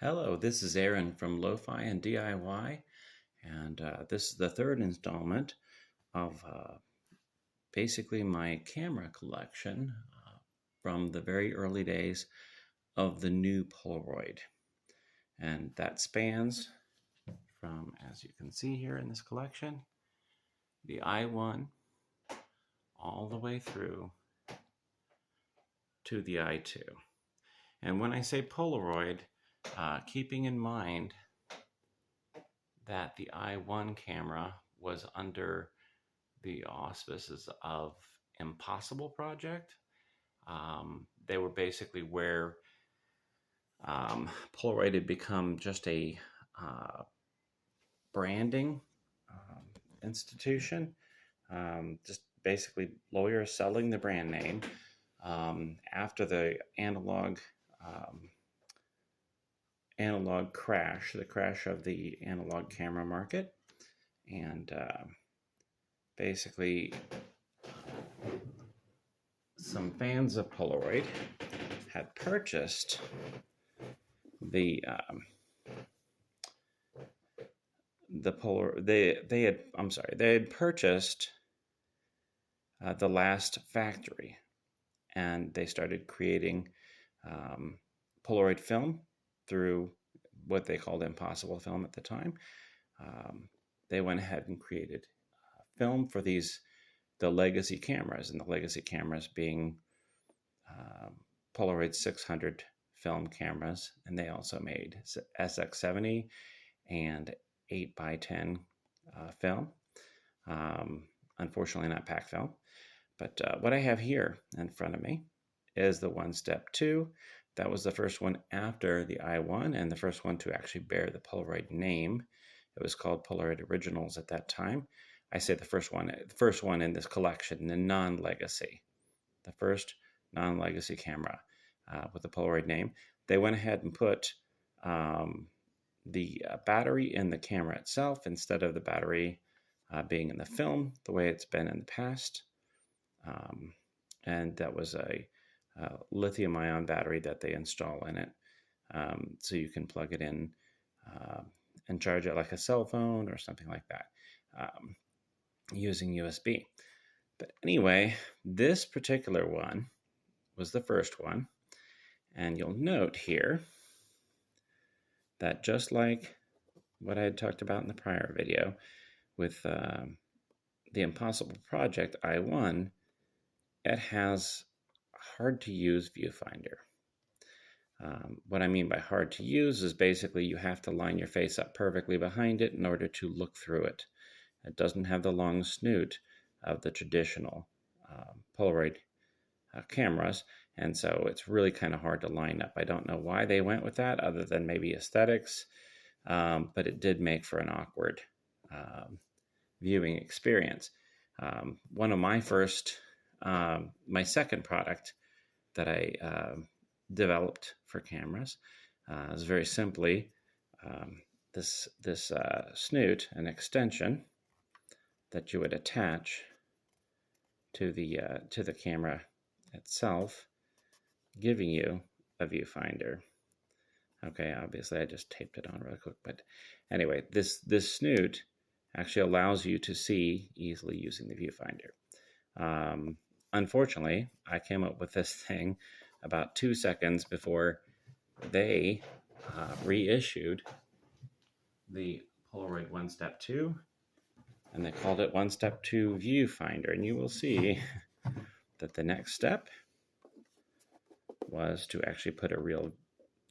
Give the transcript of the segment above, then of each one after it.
Hello, this is Aaron from Lo-Fi and D.I.Y. and this is the third installment of basically my camera collection from the very early days of the new Polaroid. And that spans from, as you can see here in this collection, the I-1 all the way through to the I-2. And when I say Polaroid, keeping in mind that the I-1 camera was under the auspices of Impossible Project. They were basically where Polaroid had become just a branding institution, just basically lawyers selling the brand name after the analog crash, the crash of the analog camera market. And basically, some fans of Polaroid had purchased the they had purchased the last factory, and they started creating Polaroid film through what they called Impossible Film at the time. They went ahead and created film for the legacy cameras, and the legacy cameras being Polaroid 600 film cameras, and they also made SX70 and 8x10 film. Unfortunately, not pack film. But what I have here in front of me is the Onestep 2. That was the first one after the I-1 and the first one to actually bear the Polaroid name. It was called Polaroid Originals at that time. I say the first one in this collection, the non-legacy, the first non-legacy camera with the Polaroid name. They went ahead and put the battery in the camera itself instead of the battery being in the film the way it's been in the past. And that was a lithium-ion battery that they install in it, so you can plug it in and charge it like a cell phone or something like that, using USB. But anyway, this particular one was the first one, and you'll note here that just like what I had talked about in the prior video with the Impossible Project I-1, it has hard to use viewfinder. What I mean by hard to use is basically you have to line your face up perfectly behind it in order to look through it. It doesn't have the long snoot of the traditional Polaroid cameras, and so it's really kind of hard to line up. I don't know why they went with that other than maybe aesthetics, but it did make for an awkward viewing experience. One of my my second product that I developed for cameras is very simply this snoot, an extension that you would attach to the camera itself, giving you a viewfinder. Okay, obviously I just taped it on real quick, but anyway, this snoot actually allows you to see easily using the viewfinder. Unfortunately, I came up with this thing about 2 seconds before they reissued the Polaroid Onestep 2, and they called it Onestep 2 Viewfinder. And you will see that the next step was to actually put a real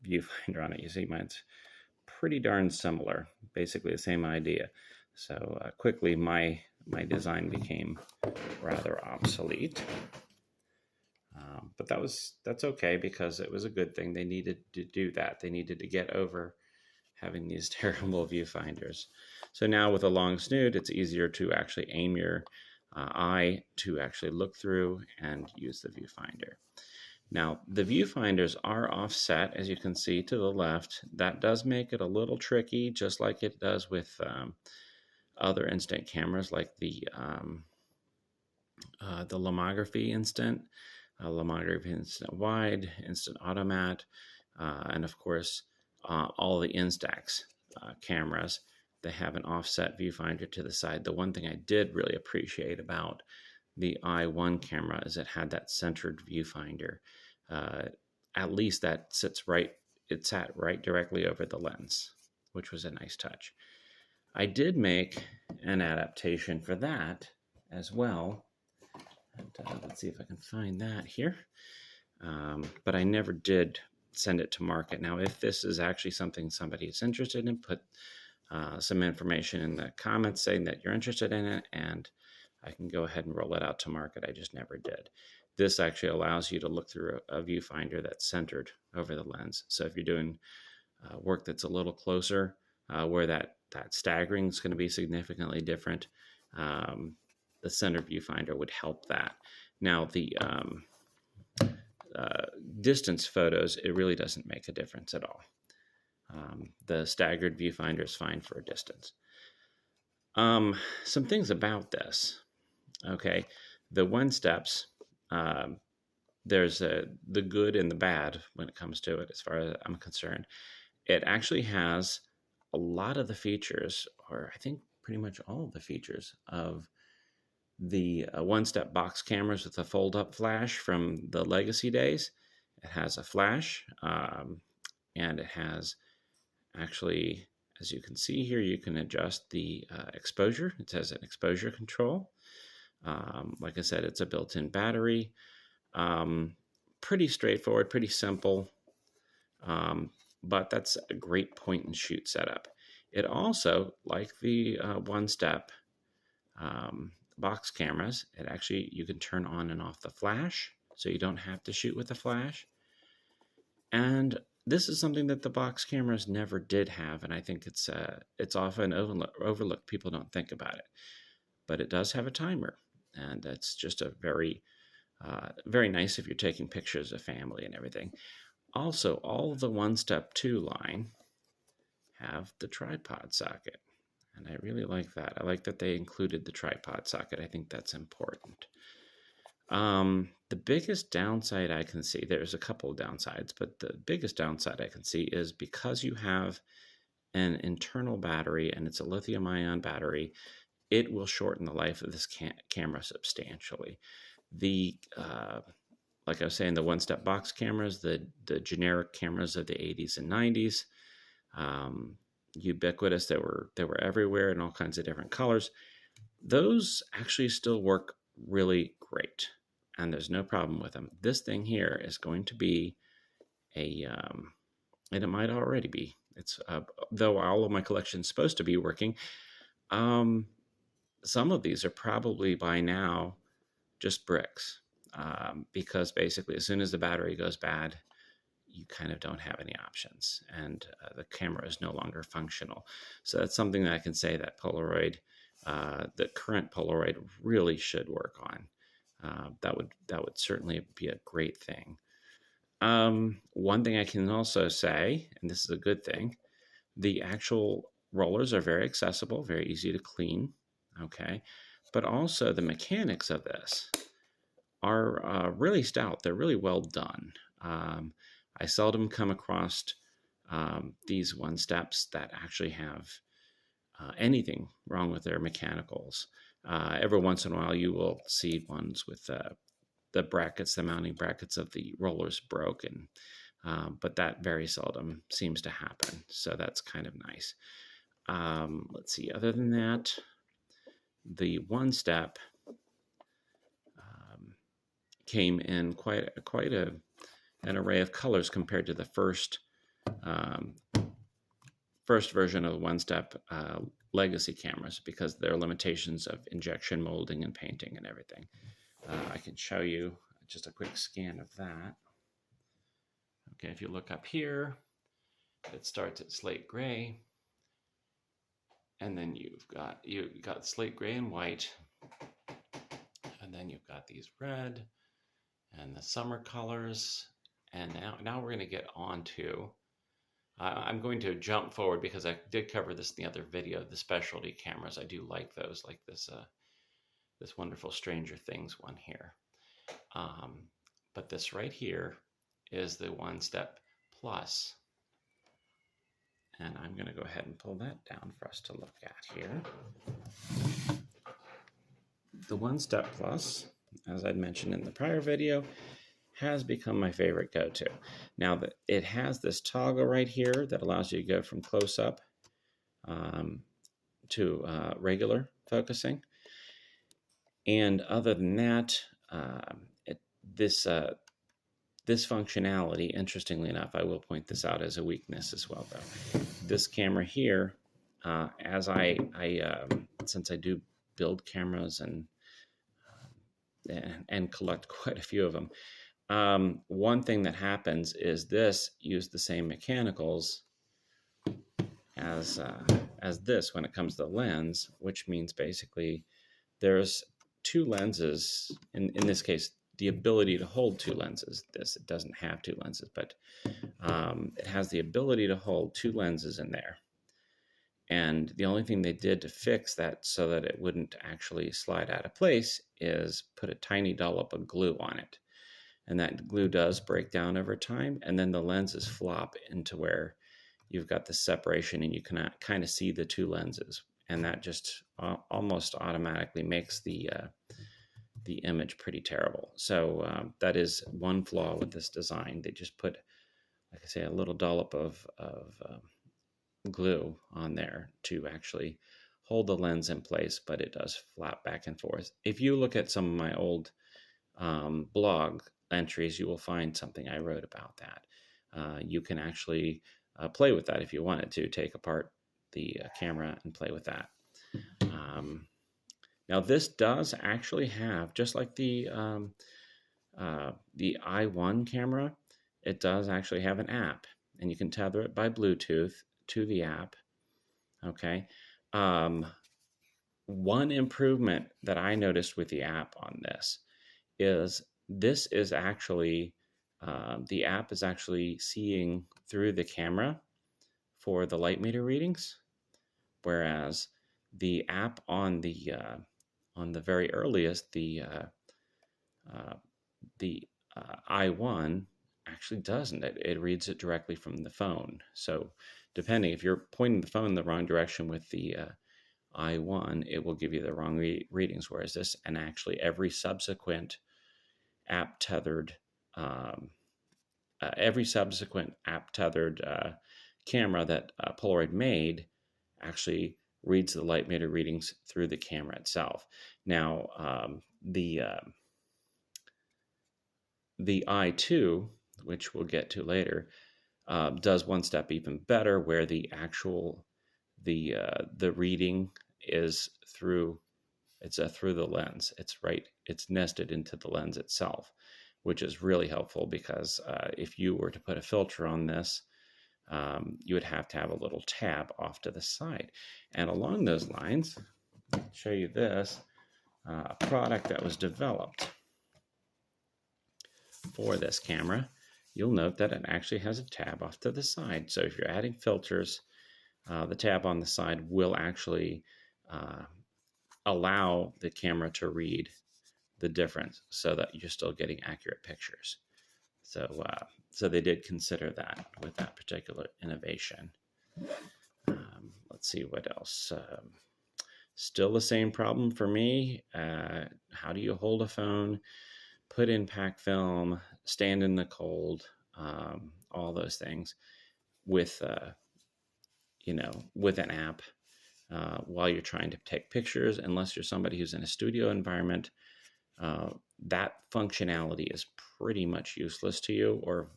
viewfinder on it. You see, mine's pretty darn similar, basically the same idea. So quickly, my design became rather obsolete. But that's okay, because it was a good thing. They needed to do that. They needed to get over having these terrible viewfinders. So now with a long snoot, it's easier to actually aim your eye to actually look through and use the viewfinder. Now, the viewfinders are offset, as you can see to the left. That does make it a little tricky, just like it does with other instant cameras like the Lomography Instant, Lomography Instant Wide, Instant Automat, and of course all the Instax cameras, they have an offset viewfinder to the side. The one thing I did really appreciate about the I-1 camera is it had that centered viewfinder. At least that sits right, it sat right directly over the lens, which was a nice touch. I did make an adaptation for that as well. And, let's see if I can find that here. But I never did send it to market. Now, if this is actually something somebody is interested in, put some information in the comments saying that you're interested in it, and I can go ahead and roll it out to market. I just never did. This actually allows you to look through a viewfinder that's centered over the lens. So if you're doing work that's a little closer, where that staggering is going to be significantly different, the center viewfinder would help that. Now, the distance photos, it really doesn't make a difference at all. The staggered viewfinder is fine for a distance. Some things about this. Okay, the Onesteps, there's the good and the bad when it comes to it, as far as I'm concerned. It actually has a lot of the features, or I think pretty much all of the features of the Onestep box cameras with a fold-up flash from the legacy days. It has a flash, and it has actually, as you can see here, you can adjust the exposure. It has an exposure control. Like I said, it's a built-in battery. Pretty straightforward, pretty simple, but that's a great point-and-shoot setup. It also, like the Onestep box cameras, it actually, you can turn on and off the flash, so you don't have to shoot with the flash. And this is something that the box cameras never did have, and I think it's often overlooked. People don't think about it, but it does have a timer, and that's just a very nice if you're taking pictures of family and everything. Also, all of the Onestep 2 line have the tripod socket, and I really like that. I like that they included the tripod socket. I think that's important. The biggest downside I can see, there's a couple of downsides, but the biggest downside I can see is because you have an internal battery and it's a lithium-ion battery, it will shorten the life of this camera substantially. The like I was saying, the Onestep box cameras, the generic cameras of the 80s and 90s, ubiquitous, they were everywhere in all kinds of different colors. Those actually still work really great, and there's no problem with them. This thing here is going to be and it might already be. It's though all of my collection is supposed to be working. Some of these are probably by now just bricks, because basically as soon as the battery goes bad, you kind of don't have any options, and the camera is no longer functional. So that's something that I can say that Polaroid, the current Polaroid, really should work on. That would certainly be a great thing. One thing I can also say, and this is a good thing, the actual rollers are very accessible, very easy to clean. Okay, but also the mechanics of this are really stout. They're really well done. I seldom come across these Onesteps that actually have anything wrong with their mechanicals. Every once in a while, you will see ones with the brackets, the mounting brackets of the rollers broken, but that very seldom seems to happen. So that's kind of nice. Let's see. Other than that, the Onestep came in quite an array of colors compared to the first version of the Onestep legacy cameras, because there are limitations of injection molding and painting and everything. I can show you just a quick scan of that. Okay, if you look up here, it starts at slate gray, and then you've got slate gray and white, and then you've got these red and the summer colors. And now we're going to get on to, I'm going to jump forward because I did cover this in the other video, the specialty cameras. I do like those, like this wonderful Stranger Things one here. But this right here is the Onestep Plus And I'm going to go ahead and pull that down for us to look at here. The Onestep Plus, as I'd mentioned in the prior video, has become my favorite go-to. Now, it has this toggle right here that allows you to go from close-up to regular focusing. And other than that, this functionality, interestingly enough, I will point this out as a weakness as well, though. This camera here, as since I do build cameras and collect quite a few of them, one thing that happens is this used the same mechanicals as this when it comes to the lens, which means basically there's two lenses, in this case, the ability to hold two lenses. It doesn't have two lenses, but it has the ability to hold two lenses in there. And the only thing they did to fix that so that it wouldn't actually slide out of place is put a tiny dollop of glue on it. And that glue does break down over time, and then the lenses flop into where you've got the separation and you can kind of see the two lenses. And that just almost automatically makes the image pretty terrible. So that is one flaw with this design. They just put, like I say, a little dollop of glue on there to actually hold the lens in place, but it does flap back and forth. If you look at some of my old blog entries, you will find something I wrote about that. You can actually play with that if you wanted to, take apart the camera and play with that. Now this does actually have, just like the I-1 camera, it does actually have an app, and you can tether it by Bluetooth to the app. Okay. One improvement that I noticed with the app on this is actually, the app is actually seeing through the camera for the light meter readings, whereas the app on the very earliest, the I-1 actually doesn't. It reads it directly from the phone. So depending, if you're pointing the phone in the wrong direction with the I-1, it will give you the wrong readings, whereas this, and actually every subsequent app tethered camera that Polaroid made actually reads the light meter readings through the camera itself. Now, the I-2, which we'll get to later, does one step even better, where the reading is through the lens. It's nested into the lens itself, which is really helpful because if you were to put a filter on this, you would have to have a little tab off to the side. And along those lines, I'll show you this a product that was developed for this camera. You'll note that it actually has a tab off to the side. So if you're adding filters, the tab on the side will actually allow the camera to read the difference so that you're still getting accurate pictures. So they did consider that with that particular innovation. Let's see what else. Still the same problem for me. How do you hold a phone, put in pack film, stand in the cold, all those things with with an app while you're trying to take pictures, unless you're somebody who's in a studio environment. That functionality is pretty much useless to you, or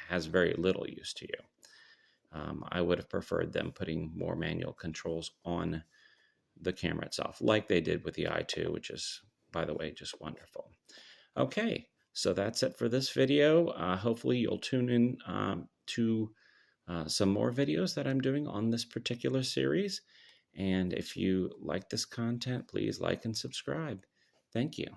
has very little use to you. I would have preferred them putting more manual controls on the camera itself, like they did with the I-2, which is, by the way, just wonderful. Okay, so that's it for this video. Hopefully you'll tune in to some more videos that I'm doing on this particular series. And if you like this content, please like and subscribe. Thank you.